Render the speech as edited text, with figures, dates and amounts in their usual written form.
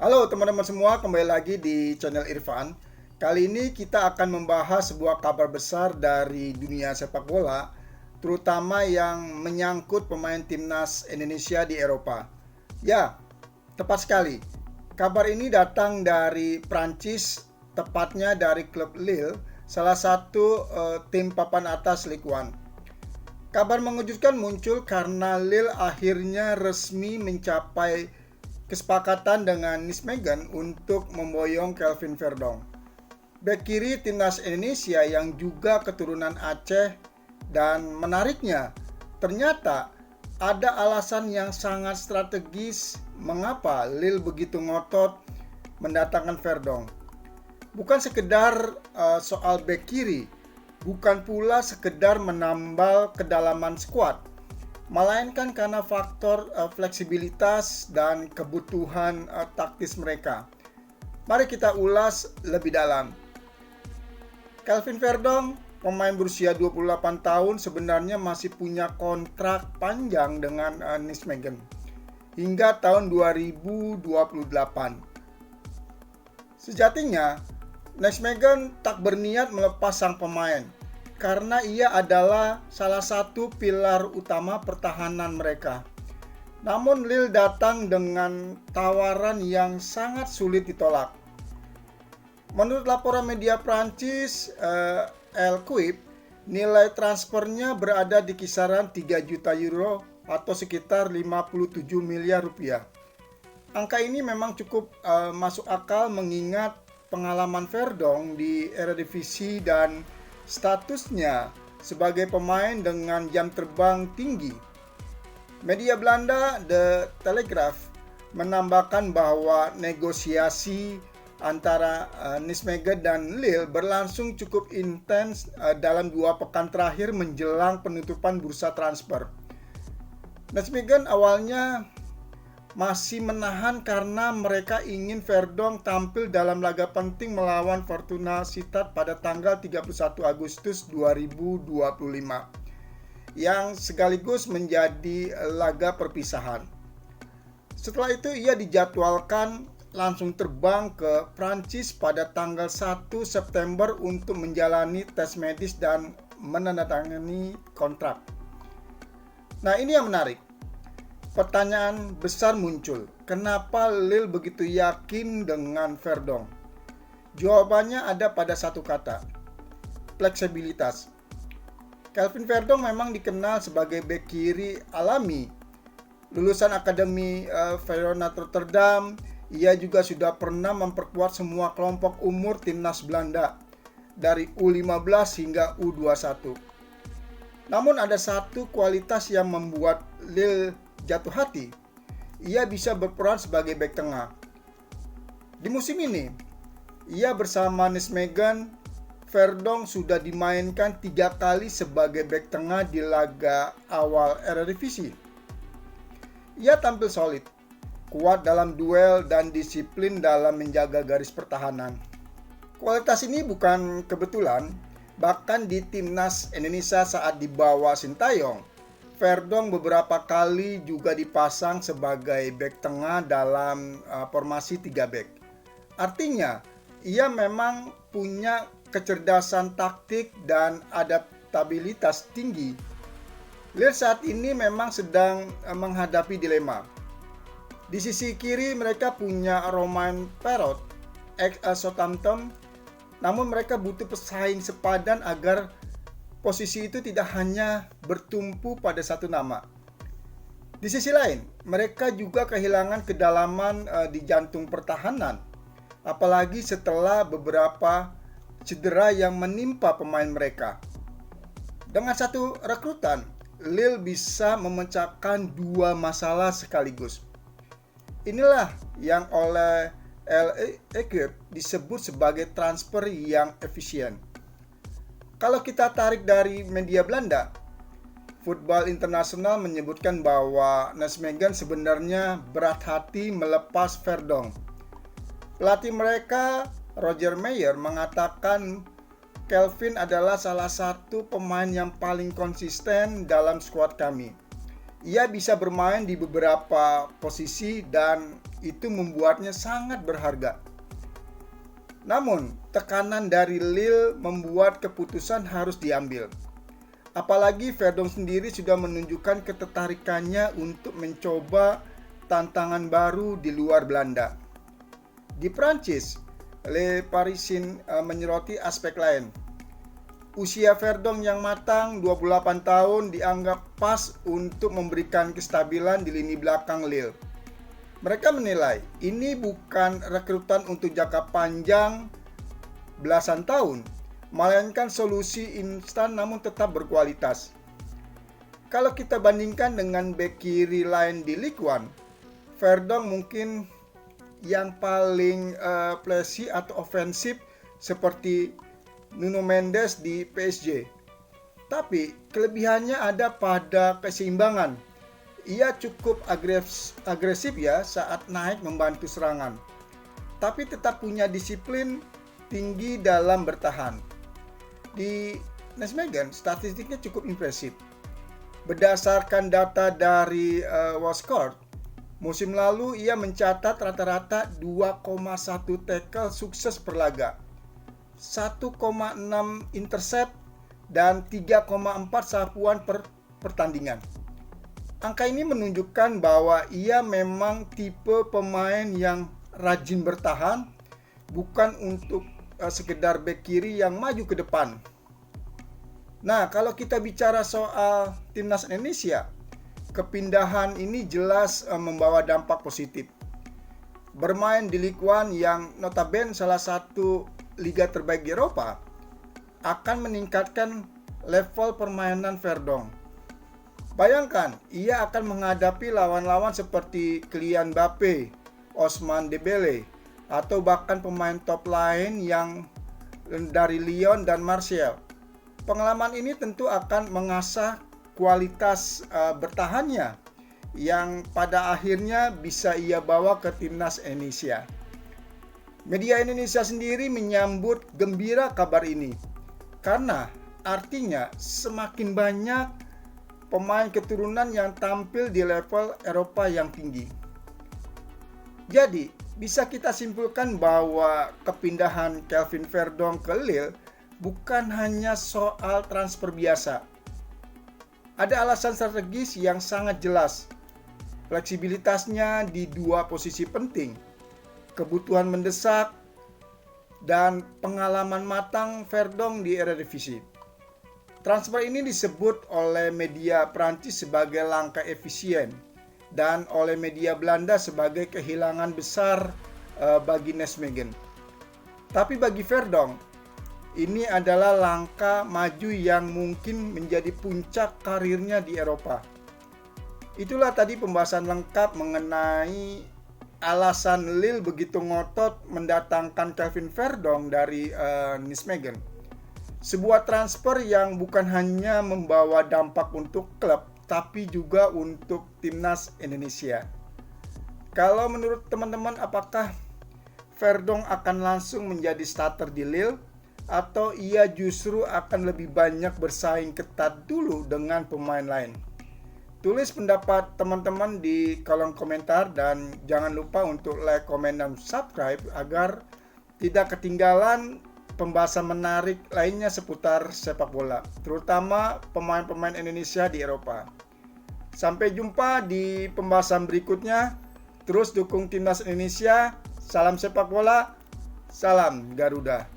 Halo teman-teman semua, kembali lagi di channel Irfan. Kali ini kita akan membahas sebuah kabar besar dari dunia sepak bola, terutama yang menyangkut pemain timnas Indonesia di Eropa. Ya, tepat sekali. Kabar ini datang dari Prancis, tepatnya dari klub Lille, salah satu tim papan atas Ligue 1. Kabar mengejutkan muncul karena Lille akhirnya resmi mencapai kesepakatan dengan Nijmegen untuk memboyong Kelvin Verdong, bek kiri timnas Indonesia yang juga keturunan Aceh. Dan menariknya, ternyata ada alasan yang sangat strategis mengapa Lille begitu ngotot mendatangkan Verdong. Bukan sekedar soal bek kiri, bukan pula sekedar menambal kedalaman skuad, melainkan karena faktor fleksibilitas dan kebutuhan taktis mereka. Mari kita ulas lebih dalam. Kelvin Verdong, pemain berusia 28 tahun, sebenarnya masih punya kontrak panjang dengan Nijmegen hingga tahun 2028. Sejatinya, Nijmegen tak berniat melepas sang pemain karena ia adalah salah satu pilar utama pertahanan mereka. Namun Lille datang dengan tawaran yang sangat sulit ditolak. Menurut laporan media Prancis, L'Equipe, nilai transfernya berada di kisaran 3 juta euro atau sekitar 57 miliar rupiah. Angka ini memang cukup masuk akal mengingat pengalaman Verdong di Eredivisie dan statusnya sebagai pemain dengan jam terbang tinggi. Media Belanda The Telegraph menambahkan bahwa negosiasi antara Nijmegen dan Lille berlangsung cukup intens dalam 2 pekan terakhir menjelang penutupan bursa transfer. Nijmegen awalnya masih menahan karena mereka ingin Verdong tampil dalam laga penting melawan Fortuna Sittard pada tanggal 31 Agustus 2025 yang sekaligus menjadi laga perpisahan. Setelah itu ia dijadwalkan langsung terbang ke Prancis pada tanggal 1 September untuk menjalani tes medis dan menandatangani kontrak. Nah, ini yang menarik. Pertanyaan besar muncul, kenapa Lille begitu yakin dengan Verdong? Jawabannya ada pada satu kata, fleksibilitas. Kelvin Verdong memang dikenal sebagai bek kiri alami. Lulusan Akademi Feyenoord Rotterdam, ia juga sudah pernah memperkuat semua kelompok umur timnas Belanda, dari U15 hingga U21. Namun ada satu kualitas yang membuat Lille jatuh hati. Ia bisa berperan sebagai bek tengah. Di musim ini, ia bersama Nijmegen, Verdong sudah dimainkan 3 kali sebagai bek tengah di laga awal Eredivisie. Ia tampil solid, kuat dalam duel dan disiplin dalam menjaga garis pertahanan. Kualitas ini bukan kebetulan, bahkan di timnas Indonesia saat dibawa Sintayong, Verdong beberapa kali juga dipasang sebagai bek tengah dalam formasi 3 bek. Artinya, ia memang punya kecerdasan taktik dan adaptabilitas tinggi. Lille saat ini memang sedang menghadapi dilema. Di sisi kiri mereka punya Romain Perraud, ex Southampton, namun mereka butuh pesaing sepadan agar posisi itu tidak hanya bertumpu pada satu nama. Di sisi lain, mereka juga kehilangan kedalaman di jantung pertahanan, apalagi setelah beberapa cedera yang menimpa pemain mereka. Dengan satu rekrutan, Lille bisa memecahkan 2 masalah sekaligus. Inilah yang oleh L'Equipe disebut sebagai transfer yang efisien. Kalau kita tarik dari media Belanda, Football International menyebutkan bahwa Nijmegen sebenarnya berat hati melepas Verdong. Pelatih mereka, Roger Meyer, mengatakan Kelvin adalah salah satu pemain yang paling konsisten dalam skuad kami. Ia bisa bermain di beberapa posisi dan itu membuatnya sangat berharga. Namun, tekanan dari Lille membuat keputusan harus diambil. Apalagi Verdon sendiri sudah menunjukkan ketertarikannya untuk mencoba tantangan baru di luar Belanda. Di Prancis, Le Parisien menyoroti aspek lain. Usia Verdon yang matang, 28 tahun, dianggap pas untuk memberikan kestabilan di lini belakang Lille. Mereka menilai ini bukan rekrutan untuk jangka panjang belasan tahun, melainkan solusi instan namun tetap berkualitas. Kalau kita bandingkan dengan bek kiri lain di Ligue 1, Verdon mungkin yang paling plesi atau ofensif seperti Nuno Mendes di PSG. Tapi kelebihannya ada pada keseimbangan. Ia cukup agresif ya saat naik membantu serangan. Tapi tetap punya disiplin tinggi dalam bertahan. Di Nijmegen statistiknya cukup impresif. Berdasarkan data dari WhoScored, musim lalu ia mencatat rata-rata 2,1 tackle sukses per laga, 1,6 intercept, dan 3,4 sapuan per pertandingan. Angka ini menunjukkan bahwa ia memang tipe pemain yang rajin bertahan, bukan untuk sekedar bek kiri yang maju ke depan. Nah, kalau kita bicara soal timnas Indonesia, kepindahan ini jelas membawa dampak positif. Bermain di Ligue 1 yang notabene salah satu liga terbaik di Eropa akan meningkatkan level permainan Verdon. Bayangkan, ia akan menghadapi lawan-lawan seperti Kylian Mbappe, Ousmane Dembélé, atau bahkan pemain top lain yang dari Lyon dan Marseille. Pengalaman ini tentu akan mengasah kualitas bertahannya yang pada akhirnya bisa ia bawa ke timnas Indonesia. Media Indonesia sendiri menyambut gembira kabar ini karena artinya semakin banyak pemain keturunan yang tampil di level Eropa yang tinggi. Jadi, bisa kita simpulkan bahwa kepindahan Kelvin Verdon ke Lille bukan hanya soal transfer biasa. Ada alasan strategis yang sangat jelas. Fleksibilitasnya di dua posisi penting, kebutuhan mendesak, dan pengalaman matang Verdon di Eredivisie. Transfer ini disebut oleh media Prancis sebagai langkah efisien dan oleh media Belanda sebagai kehilangan besar bagi Nijmegen. Tapi bagi Verdon, ini adalah langkah maju yang mungkin menjadi puncak karirnya di Eropa. Itulah tadi pembahasan lengkap mengenai alasan Lille begitu ngotot mendatangkan Kelvin Verdon dari Nijmegen. Sebuah transfer yang bukan hanya membawa dampak untuk klub, tapi juga untuk timnas Indonesia. Kalau menurut teman-teman, apakah Verdon akan langsung menjadi starter di Lille? Atau ia justru akan lebih banyak bersaing ketat dulu dengan pemain lain? Tulis pendapat teman-teman di kolom komentar dan jangan lupa untuk like, komen, dan subscribe agar tidak ketinggalan pembahasan menarik lainnya seputar sepak bola, terutama pemain-pemain Indonesia di Eropa. Sampai jumpa di pembahasan berikutnya. Terus dukung timnas Indonesia. Salam sepak bola, salam Garuda.